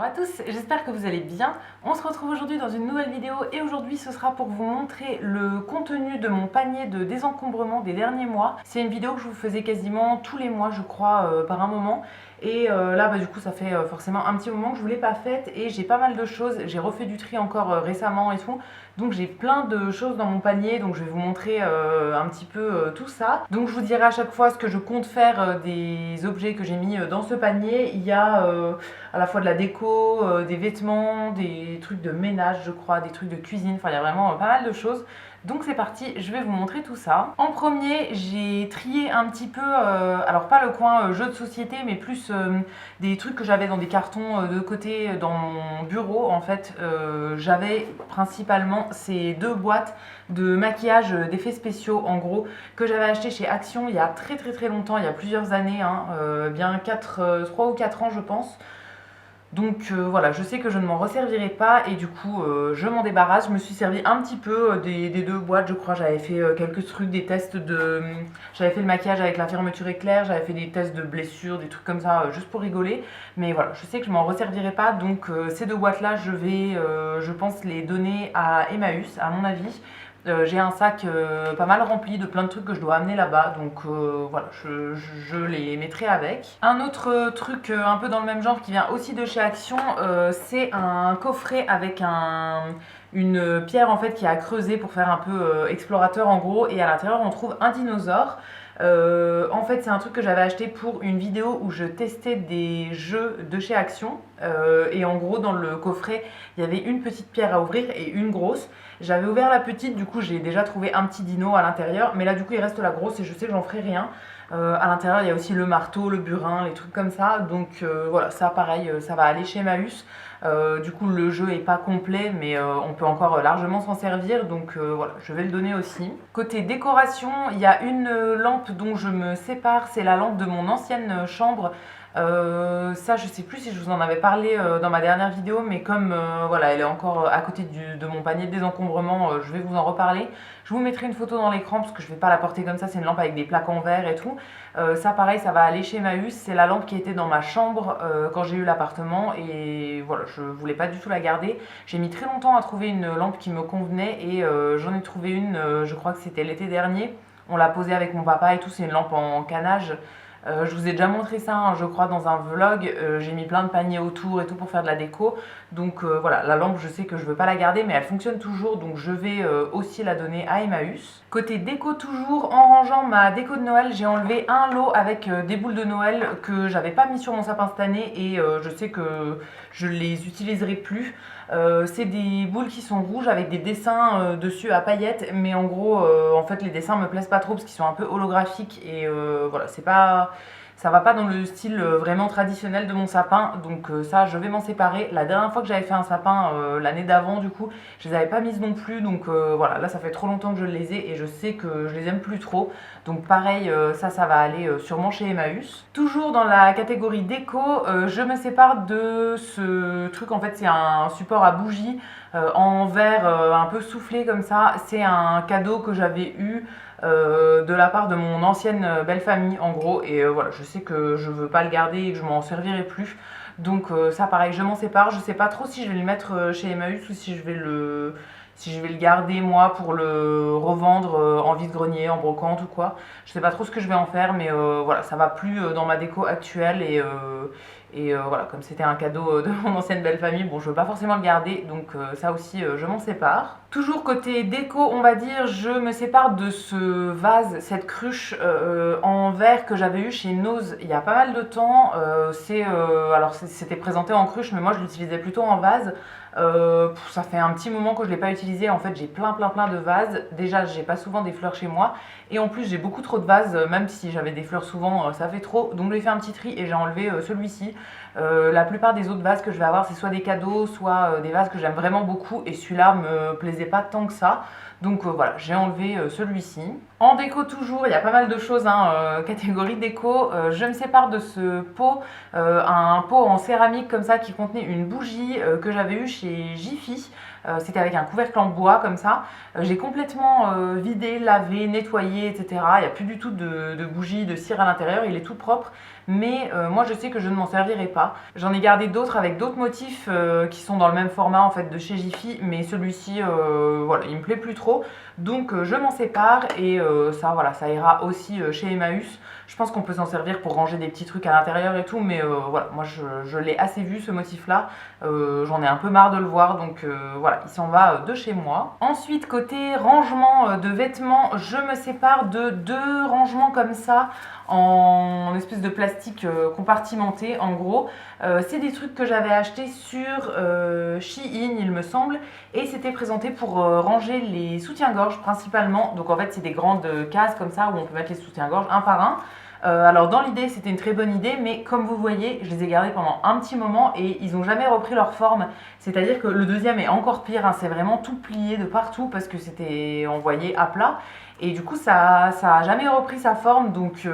Bonjour à tous, j'espère que vous allez bien. On se retrouve aujourd'hui dans une nouvelle vidéo et aujourd'hui ce sera pour vous montrer le contenu de mon panier de désencombrement des derniers mois. C'est une vidéo que je vous faisais quasiment tous les mois je crois par un moment. Et là du coup ça fait forcément un petit moment que je ne vous l'ai pas faite et j'ai pas mal de choses. J'ai refait du tri encore récemment et tout. Donc j'ai plein de choses dans mon panier, donc je vais vous montrer un petit peu tout ça. Donc je vous dirai à chaque fois ce que je compte faire des objets que j'ai mis dans ce panier. Il y a à la fois de la déco, des vêtements, des trucs de ménage je crois, des trucs de cuisine, enfin il y a vraiment pas mal de choses. Donc c'est parti, je vais vous montrer tout ça. En premier, j'ai trié un petit peu, alors pas le coin jeux de société, mais plus des trucs que j'avais dans des cartons de côté dans mon bureau. En fait, j'avais principalement ces deux boîtes de maquillage d'effets spéciaux en gros que j'avais acheté chez Action il y a très longtemps, il y a plusieurs années, hein, bien 3 ou 4 ans je pense. Donc voilà, je sais que je ne m'en resservirai pas et du coup je m'en débarrasse. Je me suis servi un petit peu des deux boîtes, je crois. J'avais fait quelques trucs, des tests de... J'avais fait le maquillage avec la fermeture éclair, j'avais fait des tests de blessures, des trucs comme ça, juste pour rigoler. Mais voilà, je sais que je m'en resservirai pas. Donc ces deux boîtes-là, je vais, je pense, les donner à Emmaüs, à mon avis. J'ai un sac pas mal rempli de plein de trucs que je dois amener là-bas, donc voilà, je les mettrai avec. Un autre truc un peu dans le même genre qui vient aussi de chez Action, c'est un coffret avec une pierre en fait qui a creusé pour faire un peu explorateur en gros, et à l'intérieur on trouve un dinosaure. En fait c'est un truc que j'avais acheté pour une vidéo où je testais des jeux de chez Action, et en gros dans le coffret il y avait une petite pierre à ouvrir et une grosse. J'avais ouvert la petite, du coup j'ai déjà trouvé un petit dino à l'intérieur, mais là du coup il reste la grosse et je sais que j'en ferai rien. À l'intérieur il y a aussi le marteau, le burin, les trucs comme ça, donc voilà, ça pareil, ça va aller chez Emmaüs. Du coup le jeu est pas complet, mais on peut encore largement s'en servir, donc voilà, je vais le donner aussi. Côté décoration, il y a une lampe dont je me sépare, c'est la lampe de mon ancienne chambre. Ça je sais plus si je vous en avais parlé dans ma dernière vidéo, mais comme voilà, elle est encore à côté de mon panier de désencombrement, je vais vous en reparler. Je vous mettrai une photo dans l'écran parce que je vais pas la porter comme ça, c'est une lampe avec des plaques en verre et tout. Ça pareil, ça va aller chez Emmaüs, c'est la lampe qui était dans ma chambre quand j'ai eu l'appartement, et voilà, je voulais pas du tout la garder. J'ai mis très longtemps à trouver une lampe qui me convenait et j'en ai trouvé une, je crois que c'était l'été dernier. On l'a posée avec mon papa et tout, c'est une lampe en canage. Je vous ai déjà montré ça, hein, je crois, dans un vlog. J'ai mis plein de paniers autour et tout pour faire de la déco. Donc voilà, la lampe, je sais que je veux pas la garder, mais elle fonctionne toujours, donc je vais aussi la donner à Emmaüs. Côté déco toujours, en rangeant ma déco de Noël, j'ai enlevé un lot avec des boules de Noël que j'avais pas mis sur mon sapin cette année, et je sais que je les utiliserai plus. C'est des boules qui sont rouges avec des dessins dessus à paillettes, mais en gros en fait les dessins me plaisent pas trop parce qu'ils sont un peu holographiques, et voilà, c'est pas... Ça va pas dans le style vraiment traditionnel de mon sapin, donc ça je vais m'en séparer. La dernière fois que j'avais fait un sapin, l'année d'avant du coup, je les avais pas mises non plus, donc voilà, là ça fait trop longtemps que je les ai et je sais que je les aime plus trop. Donc pareil, ça va aller sûrement chez Emmaüs. Toujours dans la catégorie déco, je me sépare de ce truc, en fait c'est un support à bougie en verre un peu soufflé comme ça. C'est un cadeau que j'avais eu de la part de mon ancienne belle famille en gros, et voilà, je sais que je veux pas le garder et que je m'en servirai plus, donc ça pareil, je m'en sépare. Je sais pas trop si je vais le mettre chez Emmaüs ou si je vais le garder moi pour le revendre en vide-grenier, en brocante ou quoi. Je sais pas trop ce que je vais en faire, mais voilà, ça va plus dans ma déco actuelle, et voilà, comme c'était un cadeau de mon ancienne belle famille, bon je veux pas forcément le garder, donc ça aussi je m'en sépare. Toujours côté déco, on va dire, je me sépare de ce vase, cette cruche en verre que j'avais eu chez Nose il y a pas mal de temps. Alors c'était présenté en cruche, mais moi je l'utilisais plutôt en vase. Ça fait un petit moment que je ne l'ai pas utilisé. En fait j'ai plein de vases. Déjà j'ai pas souvent des fleurs chez moi, et en plus j'ai beaucoup trop de vases, même si j'avais des fleurs souvent ça fait trop, donc j'ai fait un petit tri et j'ai enlevé celui-ci. La plupart des autres vases que je vais avoir, c'est soit des cadeaux, soit des vases que j'aime vraiment beaucoup, et celui-là me plaisait pas tant que ça, donc voilà, j'ai enlevé celui-ci. En déco toujours, il y a pas mal de choses, hein, catégorie déco. Je me sépare de ce pot, un pot en céramique comme ça qui contenait une bougie que j'avais eu chez Jiffy. C'était avec un couvercle en bois comme ça. J'ai complètement vidé, lavé, nettoyé, etc. Il n'y a plus du tout de bougie, de cire à l'intérieur, il est tout propre. mais moi je sais que je ne m'en servirai pas. J'en ai gardé d'autres avec d'autres motifs qui sont dans le même format en fait de chez Jiffy, mais celui-ci voilà, il me plaît plus trop, donc je m'en sépare et ça voilà, ça ira aussi chez Emmaüs. Je pense qu'on peut s'en servir pour ranger des petits trucs à l'intérieur et tout, mais voilà, moi je l'ai assez vu ce motif là, j'en ai un peu marre de le voir, donc voilà, il s'en va de chez moi. Ensuite côté rangement de vêtements, je me sépare de 2 rangements comme ça en espèce de plastique compartimenté en gros. C'est des trucs que j'avais achetés sur Shein il me semble, et c'était présenté pour ranger les soutiens-gorge principalement. Donc en fait c'est des grandes cases comme ça où on peut mettre les soutiens-gorge un par un. Alors dans l'idée c'était une très bonne idée, mais comme vous voyez je les ai gardés pendant un petit moment et ils n'ont jamais repris leur forme. C'est à dire que le deuxième est encore pire, hein, c'est vraiment tout plié de partout parce que c'était envoyé à plat. Et du coup ça a jamais repris sa forme, donc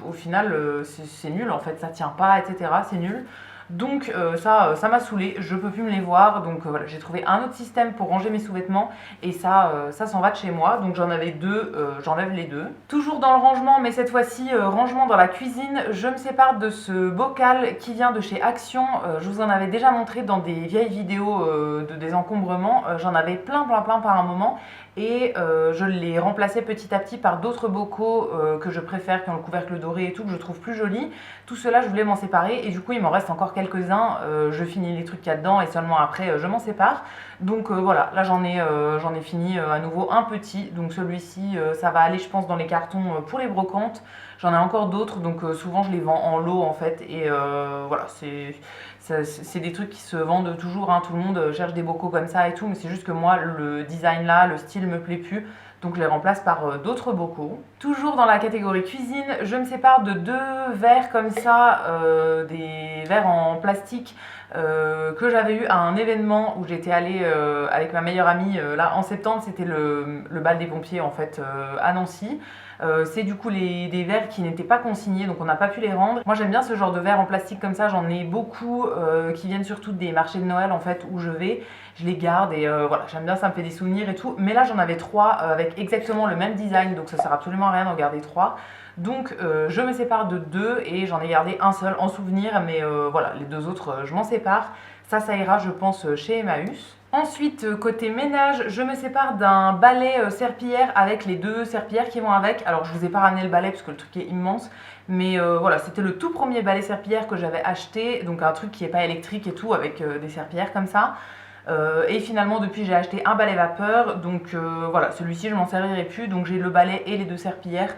au final c'est nul en fait, ça tient pas, etc. C'est nul. Donc ça m'a saoulé, je peux plus me les voir, donc voilà, j'ai trouvé un autre système pour ranger mes sous-vêtements et ça s'en va de chez moi, donc j'en avais 2, j'enlève les 2. Toujours dans le rangement, mais cette fois-ci rangement dans la cuisine, je me sépare de ce bocal qui vient de chez Action. Je vous en avais déjà montré dans des vieilles vidéos de désencombrement, j'en avais plein par un moment et je l'ai remplacé petit à petit par d'autres bocaux que je préfère, qui ont le couvercle doré et tout, que je trouve plus joli. Tout cela je voulais m'en séparer et du coup il m'en reste encore quelques-uns, je finis les trucs qu'il y a dedans et seulement après je m'en sépare. Donc voilà, là j'en ai fini à nouveau un petit, donc celui-ci ça va aller je pense dans les cartons pour les brocantes. J'en ai encore d'autres, donc souvent je les vends en lot en fait, et voilà, c'est des trucs qui se vendent toujours, hein. Tout le monde cherche des bocaux comme ça et tout, mais c'est juste que moi le design là, le style me plaît plus, donc je les remplace par d'autres bocaux. Toujours dans la catégorie cuisine, je me sépare de 2 verres comme ça, des verres en plastique que j'avais eu à un événement où j'étais allée avec ma meilleure amie là en septembre. C'était le bal des pompiers en fait à Nancy. C'est du coup des verres qui n'étaient pas consignés, donc on n'a pas pu les rendre. Moi j'aime bien ce genre de verres en plastique comme ça, j'en ai beaucoup qui viennent surtout des marchés de Noël en fait où je vais. Je les garde et voilà, j'aime bien, ça me fait des souvenirs et tout. Mais là j'en avais 3 avec exactement le même design, donc ça sert absolument à rien d'en garder 3. Donc je me sépare de 2 et j'en ai gardé un seul en souvenir, mais voilà, les 2 autres je m'en sépare. Ça ira je pense chez Emmaüs. Ensuite, côté ménage, je me sépare d'un balai serpillière avec les 2 serpillères qui vont avec. Alors je vous ai pas ramené le balai parce que le truc est immense, mais voilà, c'était le tout premier balai serpillière que j'avais acheté, donc un truc qui n'est pas électrique et tout, avec des serpillères comme ça. Et finalement depuis j'ai acheté un balai vapeur, donc voilà, celui-ci je m'en servirai plus, donc j'ai le balai et les 2 serpillères.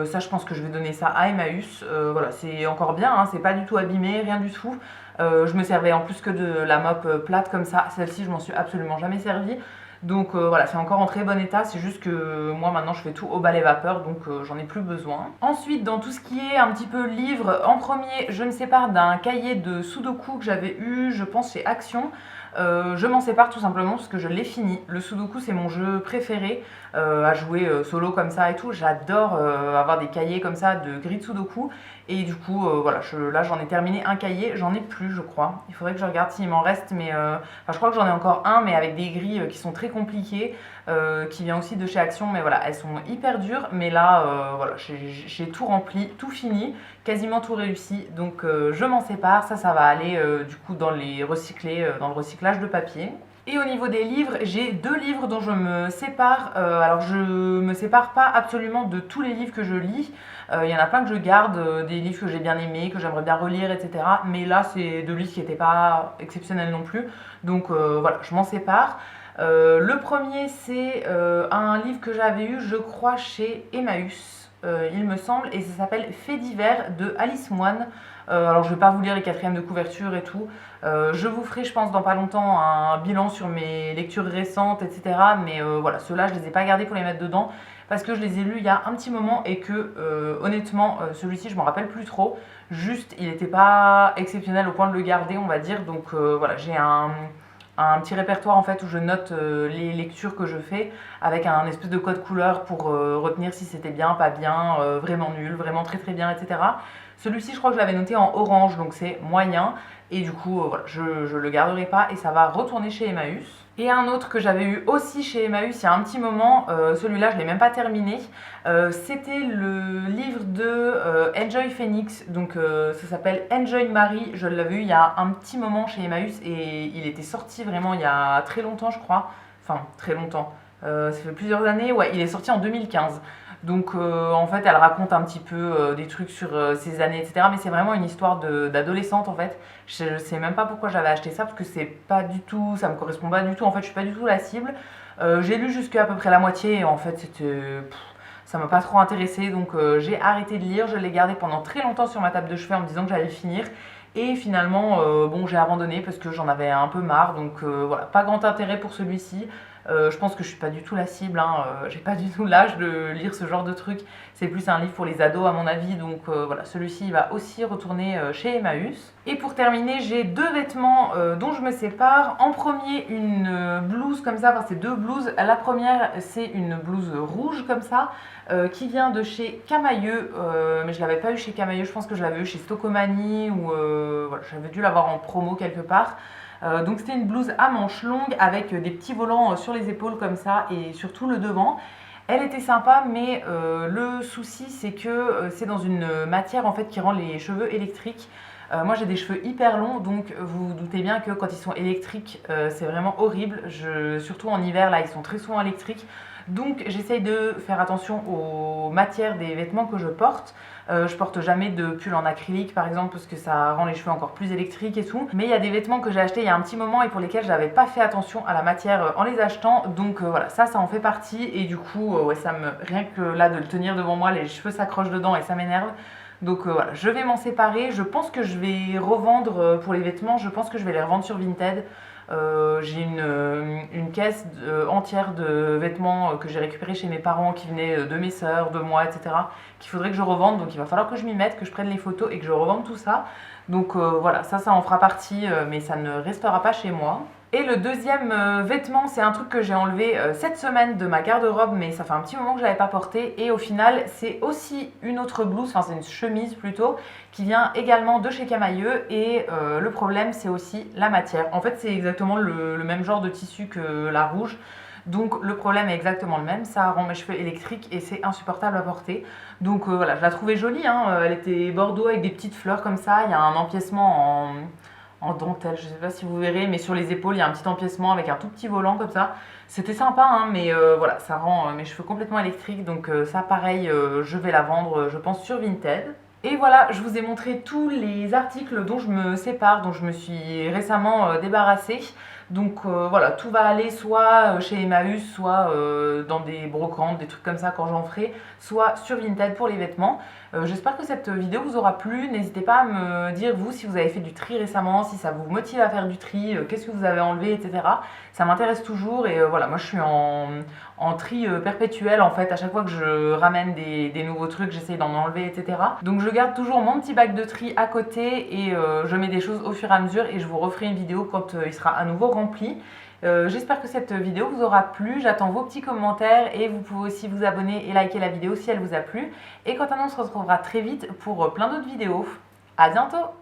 Ça je pense que je vais donner ça à Emmaüs. Voilà, c'est encore bien, hein, c'est pas du tout abîmé, rien du tout. Je me servais en plus que de la mop plate comme ça, celle-ci je m'en suis absolument jamais servie. Donc voilà, c'est encore en très bon état, c'est juste que moi maintenant je fais tout au balai vapeur, donc j'en ai plus besoin. Ensuite, dans tout ce qui est un petit peu livre, en premier je me sépare d'un cahier de Sudoku que j'avais eu je pense chez Action. Je m'en sépare tout simplement parce que je l'ai fini. Le Sudoku c'est mon jeu préféré à jouer solo comme ça et tout. J'adore avoir des cahiers comme ça de gris de Sudoku. Et du coup voilà, là j'en ai terminé un cahier, j'en ai plus je crois. Il faudrait que je regarde s'il m'en reste, mais je crois que j'en ai encore un, mais avec des grilles qui sont très compliquées, qui vient aussi de chez Action, mais voilà, elles sont hyper dures. Mais là voilà, j'ai tout rempli, tout fini, quasiment tout réussi, donc je m'en sépare. Ça va aller du coup dans les recyclés, dans le recyclage de papier. Et au niveau des livres, j'ai 2 livres dont je me sépare. Alors je me sépare pas absolument de tous les livres que je lis. Il y en a plein que je garde, des livres que j'ai bien aimés, que j'aimerais bien relire, etc. Mais là c'est 2 livres qui n'étaient pas exceptionnels non plus. Donc voilà, je m'en sépare. Le premier c'est un livre que j'avais eu je crois chez Emmaüs, il me semble, et ça s'appelle Faits divers de Alice Moine. Alors je vais pas vous lire les 4e de couverture et tout. Je vous ferai je pense dans pas longtemps un bilan sur mes lectures récentes, etc. Mais voilà, ceux-là je les ai pas gardés pour les mettre dedans parce que je les ai lus il y a un petit moment et que honnêtement celui-ci je m'en rappelle plus trop. Juste il n'était pas exceptionnel au point de le garder on va dire. Donc voilà, j'ai un petit répertoire en fait où je note les lectures que je fais avec un espèce de code couleur pour retenir si c'était bien, pas bien, vraiment nul, vraiment très très bien, etc. Celui-ci, je crois que je l'avais noté en orange, donc c'est moyen. Et du coup, voilà, je le garderai pas et ça va retourner chez Emmaüs. Et un autre que j'avais eu aussi chez Emmaüs il y a un petit moment, celui-là je l'ai même pas terminé, c'était le livre de Enjoy Phoenix, donc ça s'appelle Enjoy Marie, je l'avais eu il y a un petit moment chez Emmaüs et il était sorti vraiment il y a très longtemps je crois, enfin très longtemps, ça fait plusieurs années, ouais il est sorti en 2015. Donc en fait elle raconte un petit peu des trucs sur ses années etc. Mais c'est vraiment une histoire d'adolescente en fait. Je sais même pas pourquoi j'avais acheté ça parce que c'est pas du tout, ça me correspond pas du tout. En fait je suis pas du tout la cible. J'ai lu jusqu'à à peu près la moitié et en fait c'était... ça m'a pas trop intéressé donc j'ai arrêté de lire. Je l'ai gardé pendant très longtemps sur ma table de chevet en me disant que j'allais le finir. Et finalement, bon, j'ai abandonné parce que j'en avais un peu marre. Donc voilà, pas grand intérêt pour celui-ci. Je pense que je suis pas du tout la cible, hein. J'ai pas du tout l'âge de lire ce genre de truc. C'est plus un livre pour les ados à mon avis. Donc voilà, celui-ci il va aussi retourner chez Emmaüs. Et pour terminer, j'ai deux vêtements dont je me sépare. En premier, une blouse comme ça, enfin c'est deux blouses. La première, c'est une blouse rouge comme ça. Qui vient de chez Camailleux, mais je l'avais pas eu chez Camailleux, je pense que je l'avais eu chez Stocomanie ou voilà, j'avais dû l'avoir en promo quelque part. Donc c'était une blouse à manches longues avec des petits volants sur les épaules comme ça et surtout le devant. Elle était sympa, mais le souci c'est que c'est dans une matière en fait qui rend les cheveux électriques. Moi j'ai des cheveux hyper longs, donc vous vous doutez bien que quand ils sont électriques, c'est vraiment horrible. Surtout en hiver, là ils sont très souvent électriques. Donc j'essaye de faire attention aux matières des vêtements que je porte. Je porte jamais de pull en acrylique par exemple parce que ça rend les cheveux encore plus électriques et tout. Mais il y a des vêtements que j'ai achetés il y a un petit moment et pour lesquels j'avais pas fait attention à la matière en les achetant. Donc voilà, ça en fait partie et du coup ouais, rien que là de le tenir devant moi, les cheveux s'accrochent dedans et ça m'énerve. Donc voilà, je vais m'en séparer. Je pense que je vais revendre pour les vêtements, je pense que je vais les revendre sur Vinted. J'ai une caisse entière de vêtements que j'ai récupérés chez mes parents qui venaient de mes sœurs, de moi, etc. qu'il faudrait que je revende. Donc il va falloir que je m'y mette, que je prenne les photos et que je revende tout ça. Donc voilà, ça en fera partie, mais ça ne restera pas chez moi. Et le deuxième vêtement, c'est un truc que j'ai enlevé cette semaine de ma garde-robe, mais ça fait un petit moment que je ne l'avais pas porté. Et au final, c'est aussi une autre blouse, enfin c'est une chemise plutôt, qui vient également de chez Camailleux. Et le problème, c'est aussi la matière. En fait, c'est exactement le même genre de tissu que la rouge. Donc le problème est exactement le même, ça rend mes cheveux électriques et c'est insupportable à porter. Donc voilà, je la trouvais jolie, hein. Elle était bordeaux avec des petites fleurs comme ça, il y a un empiècement en dentelle, je sais pas si vous verrez, mais sur les épaules il y a un petit empiècement avec un tout petit volant comme ça. C'était sympa, hein, mais voilà, ça rend mes cheveux complètement électriques, donc ça pareil, je vais la vendre, je pense, sur Vinted. Et voilà, je vous ai montré tous les articles dont je me sépare, dont je me suis récemment débarrassée. Donc voilà, tout va aller soit chez Emmaüs, soit dans des brocantes, des trucs comme ça quand j'en ferai, soit sur Vinted pour les vêtements. J'espère que cette vidéo vous aura plu. N'hésitez pas à me dire vous si vous avez fait du tri récemment, si ça vous motive à faire du tri, qu'est-ce que vous avez enlevé, etc. Ça m'intéresse toujours et voilà, moi je suis en tri perpétuel en fait. À chaque fois que je ramène des nouveaux trucs, j'essaye d'en enlever, etc. Donc je garde toujours mon petit bac de tri à côté et je mets des choses au fur et à mesure et je vous referai une vidéo quand il sera à nouveau rempli. J'espère que cette vidéo vous aura plu, j'attends vos petits commentaires et vous pouvez aussi vous abonner et liker la vidéo si elle vous a plu. Et quant à nous, on se retrouvera très vite pour plein d'autres vidéos. À bientôt!